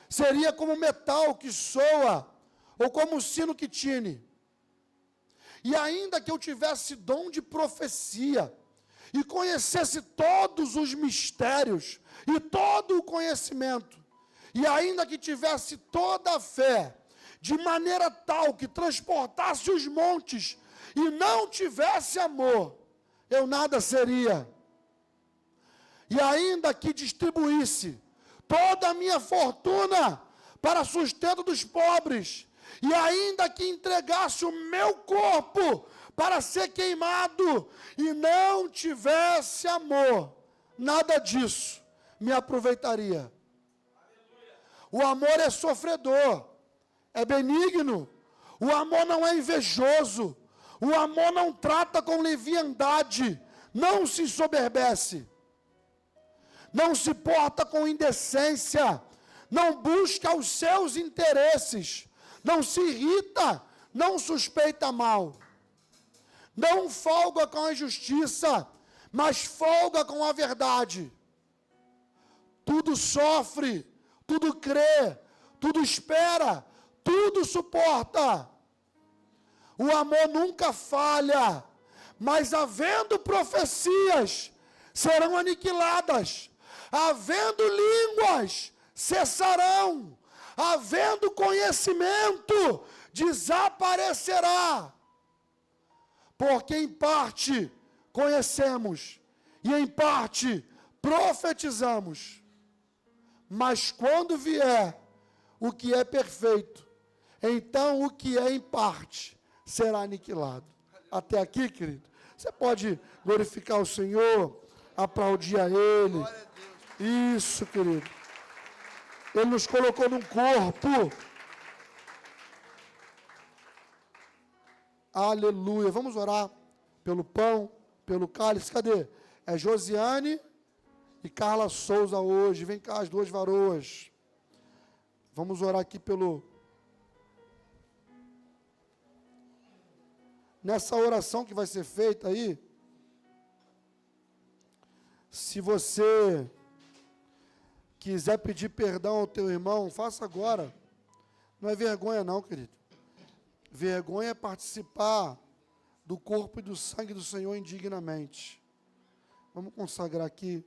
seria como metal que soa, ou como um sino que tine. E ainda que eu tivesse dom de profecia, e conhecesse todos os mistérios, e todo o conhecimento, e ainda que tivesse toda a fé, de maneira tal que transportasse os montes, e não tivesse amor, eu nada seria. E ainda que distribuísse toda a minha fortuna para sustento dos pobres, e ainda que entregasse o meu corpo para ser queimado, e não tivesse amor, nada disso me aproveitaria. O amor é sofredor, é benigno, o amor não é invejoso, o amor não trata com leviandade, não se ensoberbece, não se porta com indecência, não busca os seus interesses, não se irrita, não suspeita mal, não folga com a injustiça, mas folga com a verdade. Tudo sofre, tudo crê, tudo espera, tudo suporta. O amor nunca falha, mas havendo profecias, serão aniquiladas, havendo línguas, cessarão, havendo conhecimento, desaparecerá. Porque em parte conhecemos, e em parte profetizamos. Mas quando vier o que é perfeito, então o que é em parte será aniquilado. Até aqui, querido, você pode glorificar o Senhor, aplaudir a Ele. Isso, querido. Ele nos colocou num corpo. Aleluia. Vamos orar pelo pão, pelo cálice. Cadê? É Josiane e Carla Souza hoje. Vem cá, as duas varoas. Vamos orar aqui pelo... Nessa oração que vai ser feita aí, se você quiser pedir perdão ao teu irmão, faça agora. Não é vergonha não, querido. Vergonha é participar do corpo e do sangue do Senhor indignamente. Vamos consagrar aqui.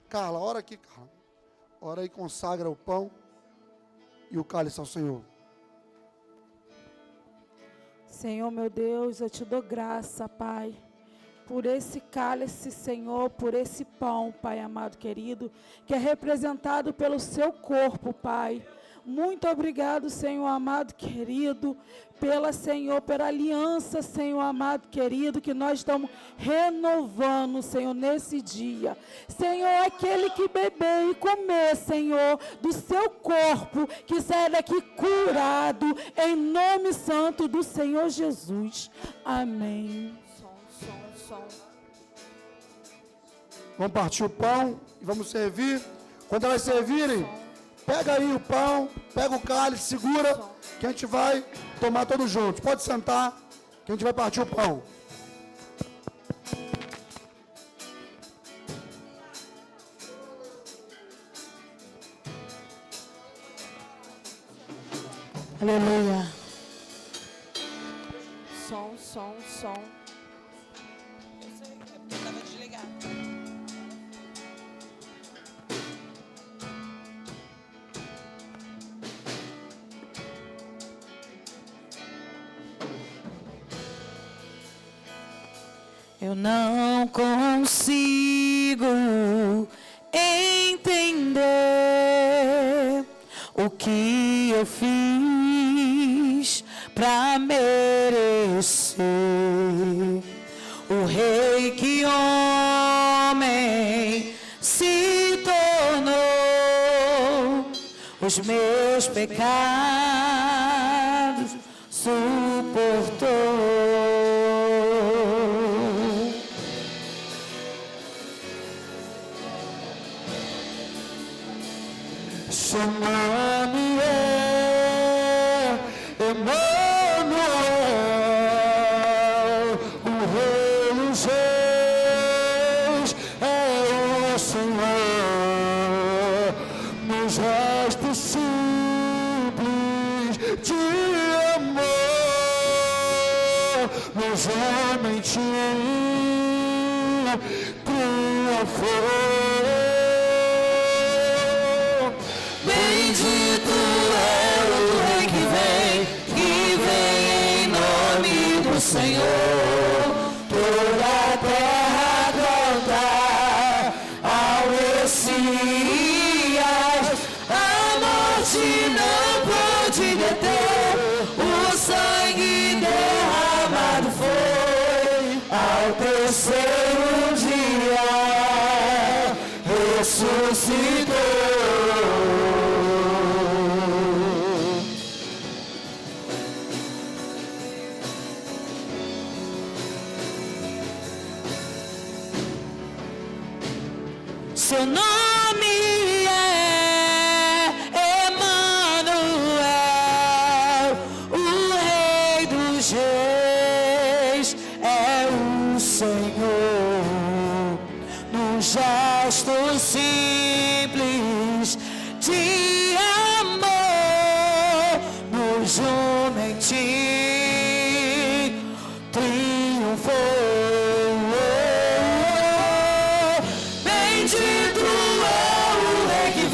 Carla, ora aqui, Carla. Ora aí, consagra o pão e o cálice ao Senhor. Senhor, meu Deus, eu te dou graça, Pai, por esse cálice, Senhor, por esse pão, Pai amado querido, que é representado pelo seu corpo, Pai. Muito obrigado, Senhor amado querido, pela aliança, Senhor amado querido, que nós estamos renovando, Senhor, nesse dia. Senhor, aquele que beber e comer, Senhor, do seu corpo, que saia daqui curado, em nome santo do Senhor Jesus. Amém. Som. Vamos partir o pão e vamos servir. Quando elas servirem, pega aí o pão, pega o cálice, segura, que a gente vai tomar todos juntos. Pode sentar, que a gente vai partir o pão. Aleluia. Som. Estava desligado. Eu não consigo entender o que eu fiz para merecer o rei que homem se tornou, os meus pecados suportou. Seu nome é Emmanuel, o Rei dos Reis é o Senhor, nos gestos simples de amor, nos homens triunfou. Bendito é o Rei que vem em nome do Senhor. Toda a terra cantar ao Messias. A morte não pode deter, o sangue derramado foi. Ao terceiro dia ressuscitou. Seu nome é Emmanuel, o Rei dos Reis é o Senhor. Num gesto simples de amor, nos homens triunfou. Bendito é o Rei que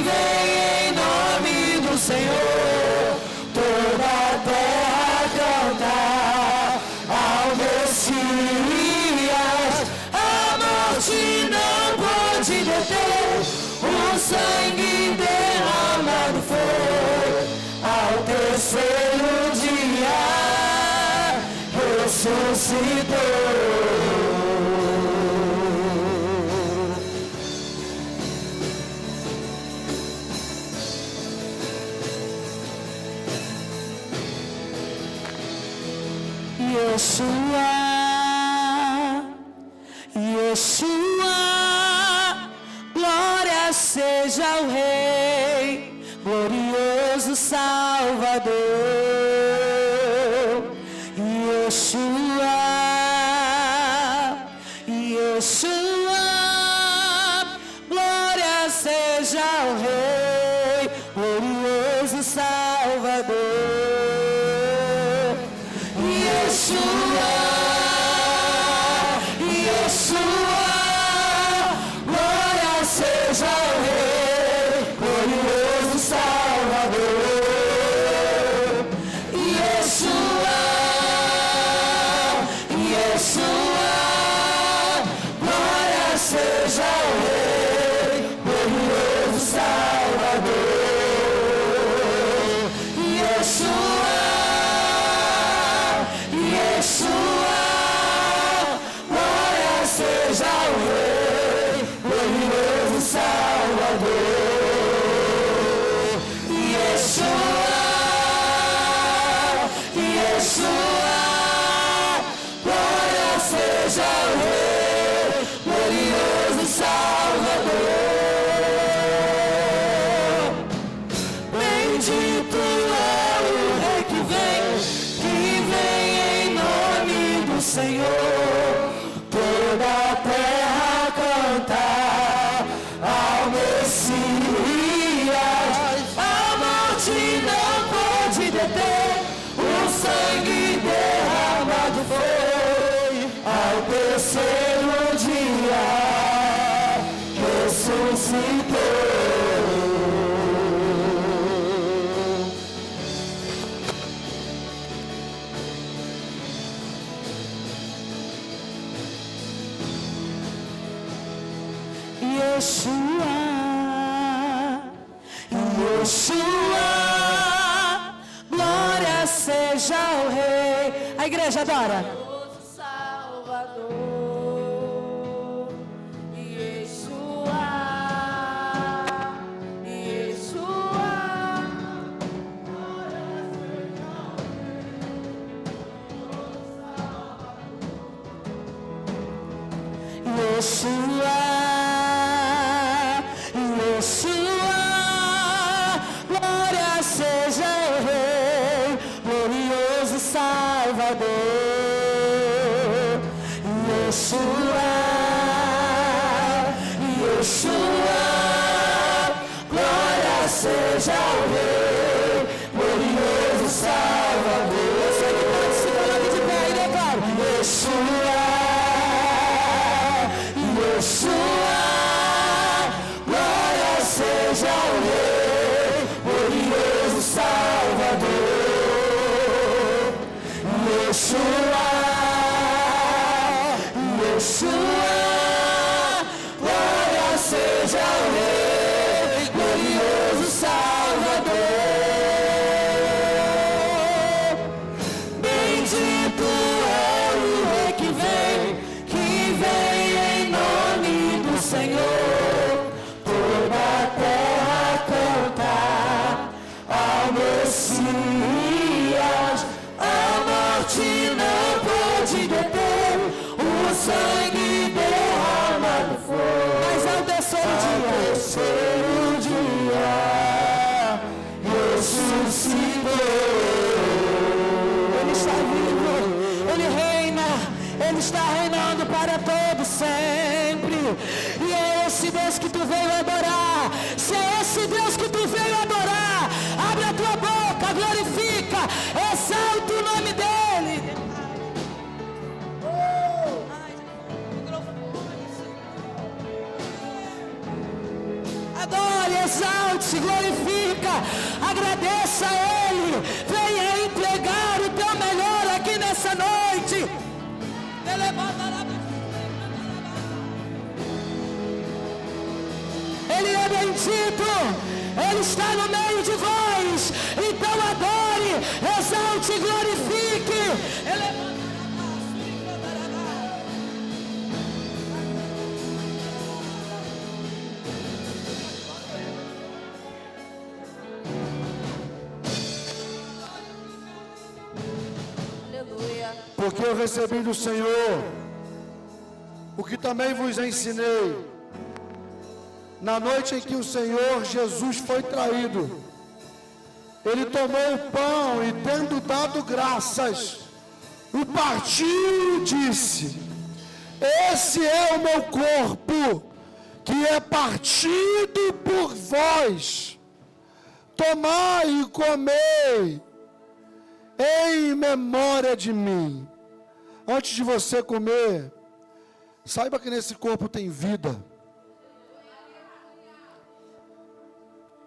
vem em nome do Senhor. Toda a terra cantar ao Messias. A morte não pode deter, o sangue derramado foi. Ao terceiro dia ressuscitou. Yeshua, Yeshua, glória seja ao Rei, glorioso Salvador. Yeshua, Yeshua, glória seja ao Rei, glorioso Salvador. Yeshua, Yeshua, glória seja ao Rei, glorioso Salvador. Yeshua, Yeshua, glória seja ao Rei, glorioso Salvador. Yeshua, Yeshua, glória seja ao Rei, glorioso Salvador. Yeshua, Yeshua, glória seja ao Rei, glorioso Salvador. Bendito é o Rei que vem em nome do Senhor. Toda a terra cantar ao Messias. A morte não pode deter, o sangue derramado foi. Ao terceiro dia ressuscitou. Yeshua, Yeshua, glória seja ao Rei. A igreja adora. Salvador, Yeshua, Yeshua, Yeshua, Yeshua, glória seja ao Rei, glorioso Salvador. Yeshua, Yeshua, glória seja ao Rei, glorioso Salvador. Você que pode se colocar de pé e declara: Yeshua, Yeshua, glória seja ao Rei, glorioso Salvador. Yeshua, Yeshua, glória seja ao Rei, glorioso Salvador. Bendito é o Rei que vem em nome do Senhor. Toda a terra cantar ao Messias. A morte não pode deter, o sangue derramado foi. Mas ao terceiro dia ressuscitou. Ele está vivo, Ele reina, Ele está reinando para todo sempre. E é esse Deus que tu veio adorar. Se é esse Deus que tu veio adorar, abre a tua boca, glorifica, exalta o nome dEle. Adore, exalte, glorifica, agradeça a Ele. Venha entregar o teu melhor aqui nessa noite. Ele é bendito, Ele está no meio de vós. Então adore, exalte e glorifique. aleluia. porque eu recebi do Senhor o que também vos ensinei. Na noite em que o Senhor Jesus foi traído, ele tomou o pão e, tendo dado graças, o partiu e disse: esse é o meu corpo, que é partido por vós. Tomai e comei em memória de mim. Antes de você comer, saiba que nesse corpo tem vida.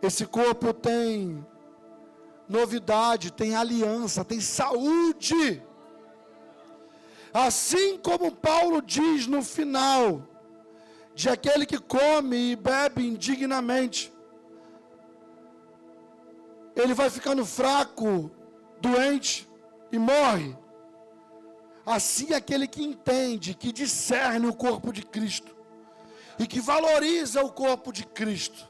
Esse corpo tem novidade, tem aliança, tem saúde. Assim como Paulo diz no final, de aquele que come e bebe indignamente, ele vai ficando fraco, doente e morre. Assim aquele que entende, que discerne o corpo de Cristo e que valoriza o corpo de Cristo,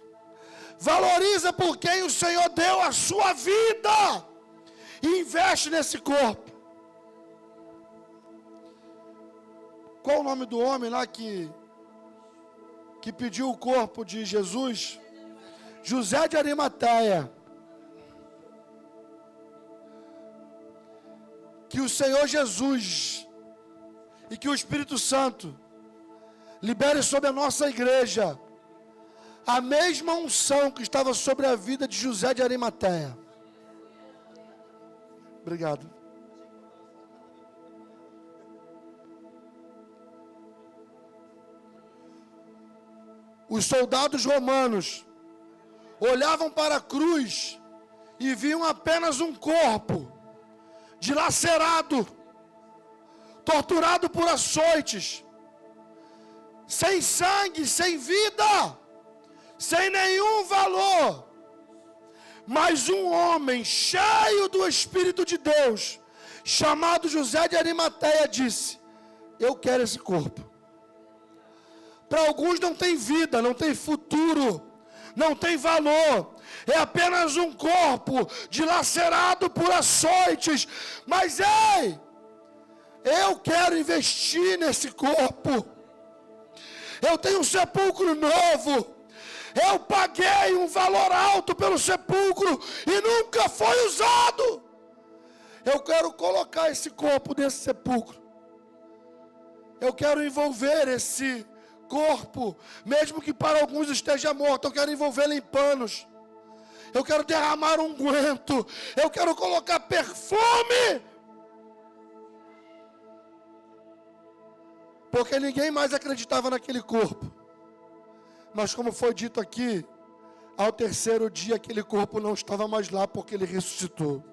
valoriza por quem o Senhor deu a sua vida e investe nesse corpo. Qual o nome do homem lá que pediu o corpo de Jesus? José de Arimateia. Que o Senhor Jesus e que o Espírito Santo libere sobre a nossa igreja a mesma unção que estava sobre a vida de José de Arimateia. Obrigado. Os soldados romanos olhavam para a cruz e viam apenas um corpo dilacerado, torturado por açoites, sem sangue, sem vida, sem nenhum valor. Mas um homem cheio do Espírito de Deus, chamado José de Arimateia, disse: eu quero esse corpo. Para alguns não tem vida, não tem futuro, não tem valor. É apenas um corpo dilacerado por açoites. Mas ei, eu quero investir nesse corpo. Eu tenho um sepulcro novo. Eu paguei um valor alto pelo sepulcro e nunca foi usado. Eu quero colocar esse corpo nesse sepulcro. Eu quero envolver esse corpo, mesmo que para alguns esteja morto. Eu quero envolvê-lo em panos. Eu quero derramar unguento. Eu quero colocar perfume. Porque ninguém mais acreditava naquele corpo. Mas como foi dito aqui, ao terceiro dia aquele corpo não estava mais lá, porque ele ressuscitou.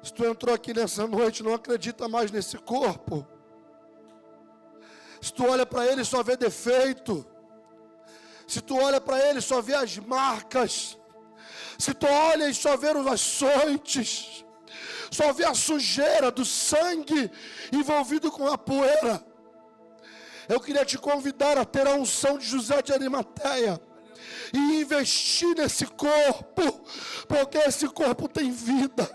Se tu entrou aqui nessa noite e não acredita mais nesse corpo, se tu olha para ele e só vê defeito, se tu olha para ele e só vê as marcas, se tu olha e só vê os açoites, só vê a sujeira do sangue envolvido com a poeira, eu queria te convidar a ter a unção de José de Arimateia e investir nesse corpo, porque esse corpo tem vida.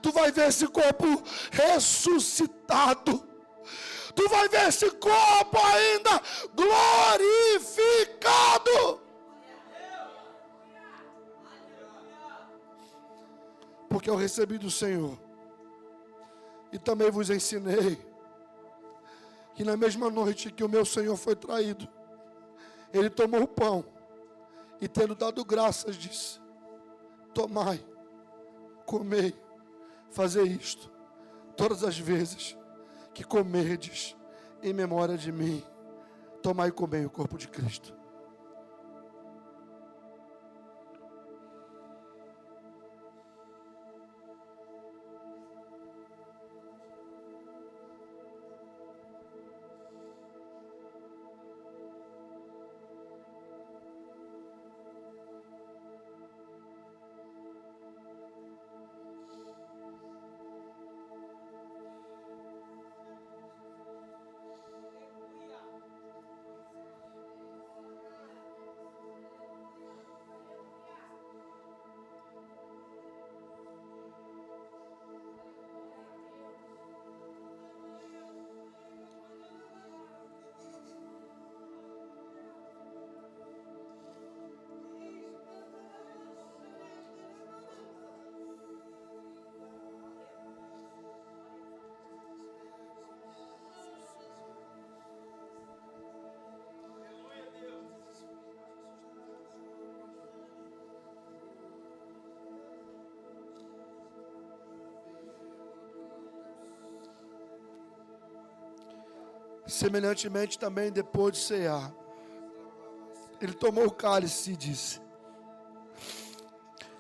Tu vai ver esse corpo ressuscitado. Tu vai ver esse corpo ainda glorificado. Porque eu recebi do Senhor e também vos ensinei que na mesma noite que o meu Senhor foi traído, ele tomou o pão e, tendo dado graças, disse: tomai, comei, fazei isto todas as vezes que comerdes em memória de mim. Tomai e comei o corpo de Cristo. Semelhantemente também, depois de cear, ele tomou o cálice e disse: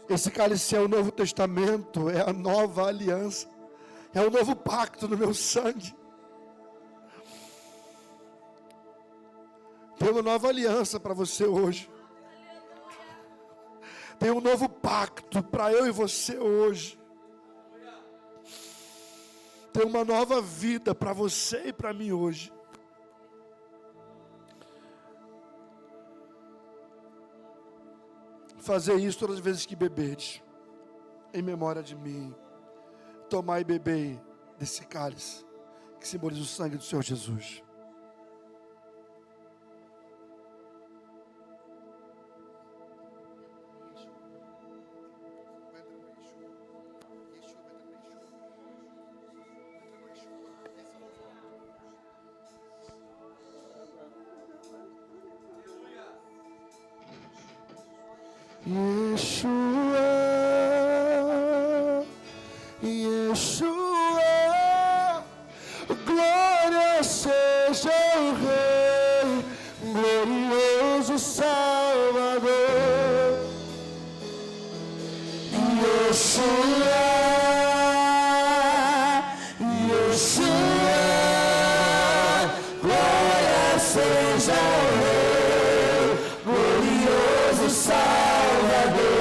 esse cálice é o Novo Testamento, é a nova aliança, é o novo pacto no meu sangue. Tem uma nova aliança para você hoje. Tem um novo pacto para eu e você hoje. Tem uma nova vida para você e para mim hoje. Fazer isso todas as vezes que beberdes, em memória de mim. Tomai e bebei desse cálice, que simboliza o sangue do Senhor Jesus. Yeshua, Yeshua, glória seja o Rei, glorioso Salvador. Yeshua, Yeshua, glória seja o Rei, glorioso Salvador.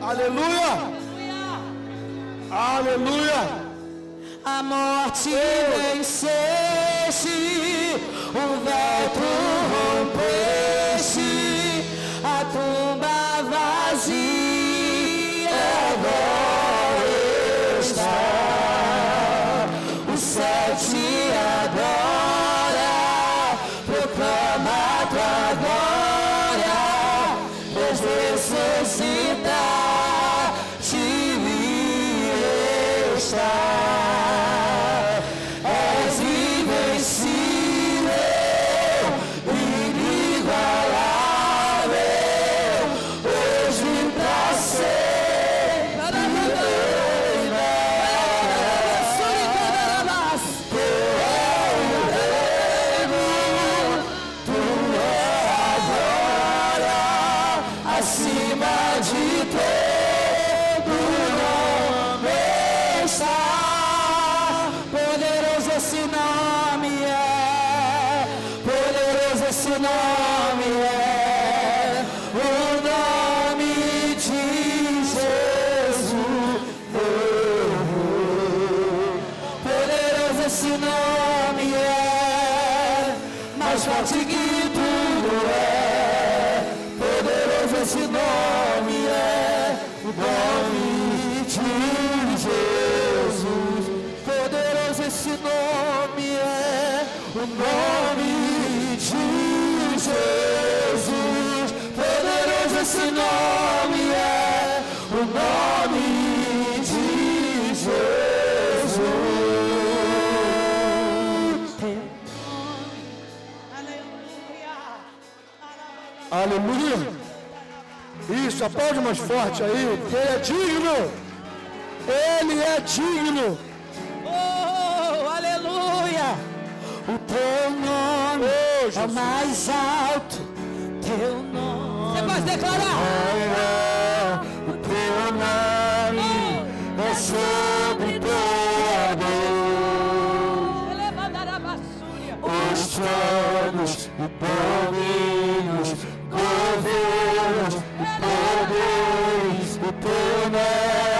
Aleluia! Aleluia! A morte venceste, o véu rompeste, a tumba vazia agora está. O céu te adora, proclama a tua glória, Deus ressuscita. És invencível, inigualável, hoje pra sempre reina. Tu és o reino, tu és a glória, acima de todo nome está. Poderoso esse nome é, poderoso esse nome é, o nome de Jesus. Poderoso esse nome é, mais forte que tudo é. Poderoso esse nome é, o nome de Jesus. Poderoso esse nome é, o nome de Jesus. Poderoso esse nome é, o nome de Jesus. Aleluia! Isso, aplaude mais forte aí, porque Ele é digno! Ele é digno! Oh, aleluia! O teu nome é mais alto, teu nome Pode declarar. O teu nome é sobre os tronos e domínios, governos e poderes, o teu nome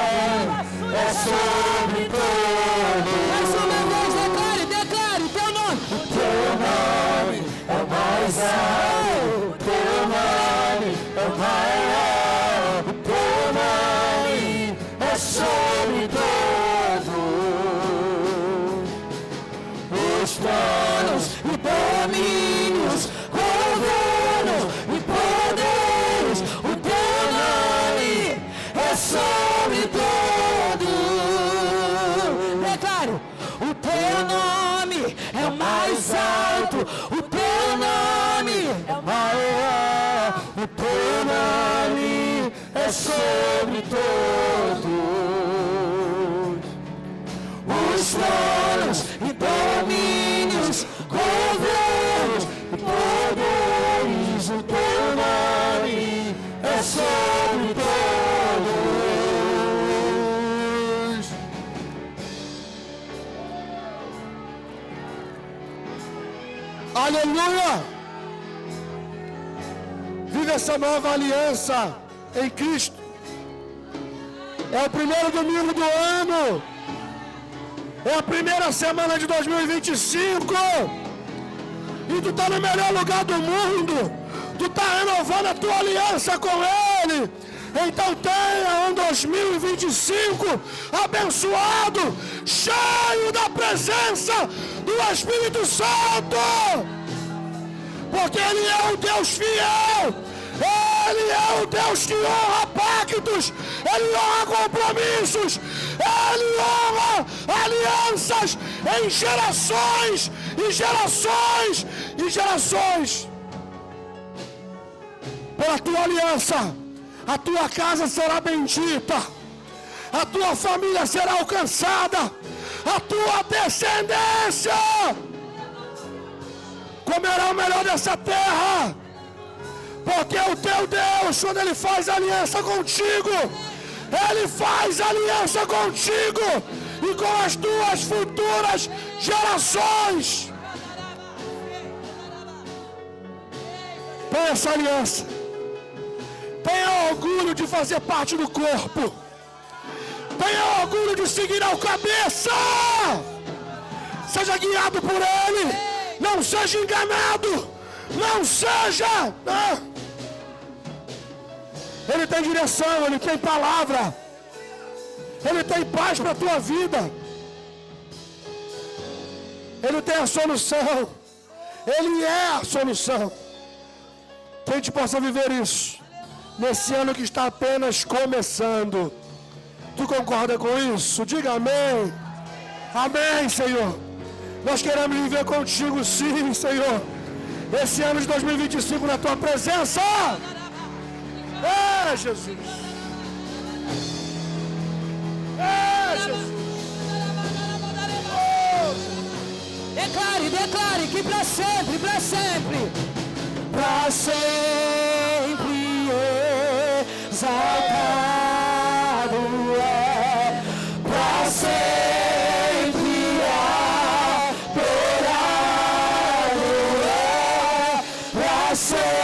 é sobre todos. Mais uma vez, declare o teu nome. O teu nome é o mais alto, o teu nome é o maior, o teu nome é sobre todos. Os tronos e domínios, governos e poderes, o teu nome é sobre todos. Declaro, o teu nome é o mais alto, o teu nome é o Maior, o teu nome é sobre todos. Os tronos e domínios, governos e poderes, o teu nome é sobre todos. Aleluia! Vive essa nova aliança em Cristo. É o primeiro domingo do ano. É a primeira semana de 2025. E tu está no melhor lugar do mundo. Tu está renovando a tua aliança com Ele. Então tenha um 2025 abençoado, cheio da presença do Espírito Santo. Porque Ele é um Deus fiel. Ele é um Deus que honra pactos. Ele honra compromissos. Ele honra alianças em gerações e gerações e gerações. Pela tua aliança, a tua casa será bendita. A tua família será alcançada. A tua descendência comerá o melhor dessa terra. Porque o teu Deus, quando Ele faz aliança contigo, Ele faz aliança contigo e com as tuas futuras gerações. Tenha essa aliança. Tenha orgulho de fazer parte do corpo. Tenha orgulho de seguir ao cabeça. Seja guiado por Ele. Não seja enganado. Não seja. Não. Ele tem direção, Ele tem palavra. Ele tem paz para a tua vida. Ele tem a solução. Ele é a solução. Que a gente possa viver isso nesse ano que está apenas começando. Tu concorda com isso? Diga amém. Amém, Senhor. Nós queremos viver contigo, sim, Senhor. Esse ano de 2025 na tua presença. É, Jesus. É, Jesus. Declare que para sempre, para sempre exaltado é, para sempre adorado é, para sempre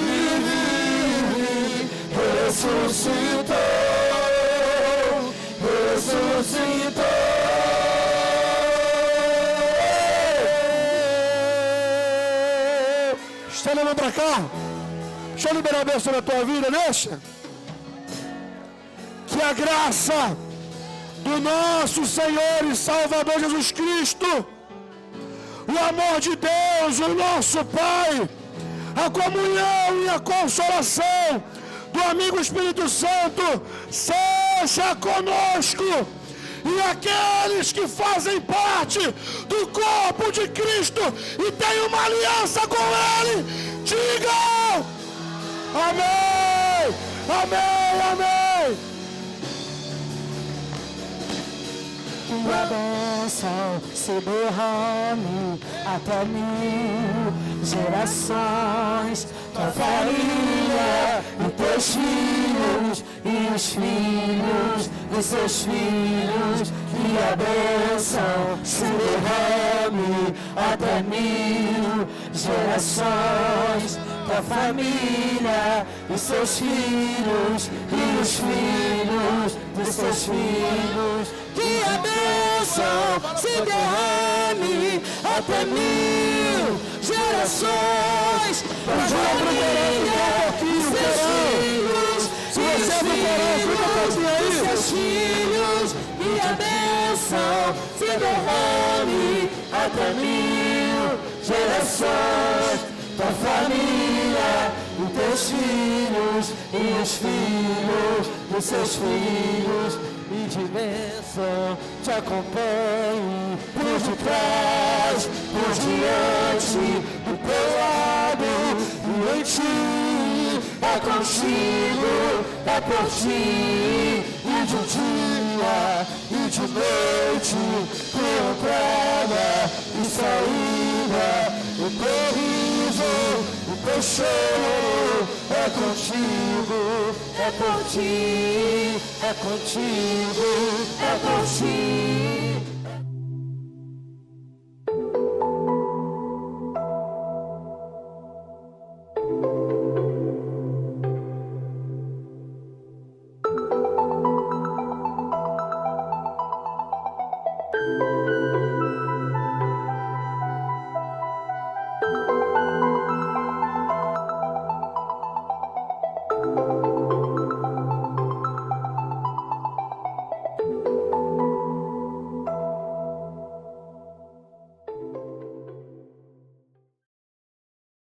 Ele vive, ressuscitou. Estenda a mão para cá. Deixa eu liberar a bênção na tua vida, deixa. Que a graça do nosso Senhor e Salvador Jesus Cristo, o amor de Deus, o nosso Pai, a comunhão e a consolação do amigo Espírito Santo seja conosco. E aqueles que fazem parte do corpo de Cristo e têm uma aliança com Ele, digam amém, amém, amém. Que a bênção se derrame até 1000 gerações, tua família e teus filhos e os filhos dos seus filhos. Que a bênção se derrame até 1000 gerações, tua família e seus filhos e os filhos dos seus filhos. Que a bênção se derrame até 1000 gerações, tua família e seus filhos e os filhos dos seus filhos. Que a bênção se derrame até 1000 gerações, tua família e teus filhos e os filhos dos seus filhos. E de bênção te acompanhe por detrás, por diante, do teu lado e em ti. É contigo, é por ti. E de dia e de noite, tua entrada e saída, o teu riso, o teu choro. É contigo, é por ti, é contigo, é por ti.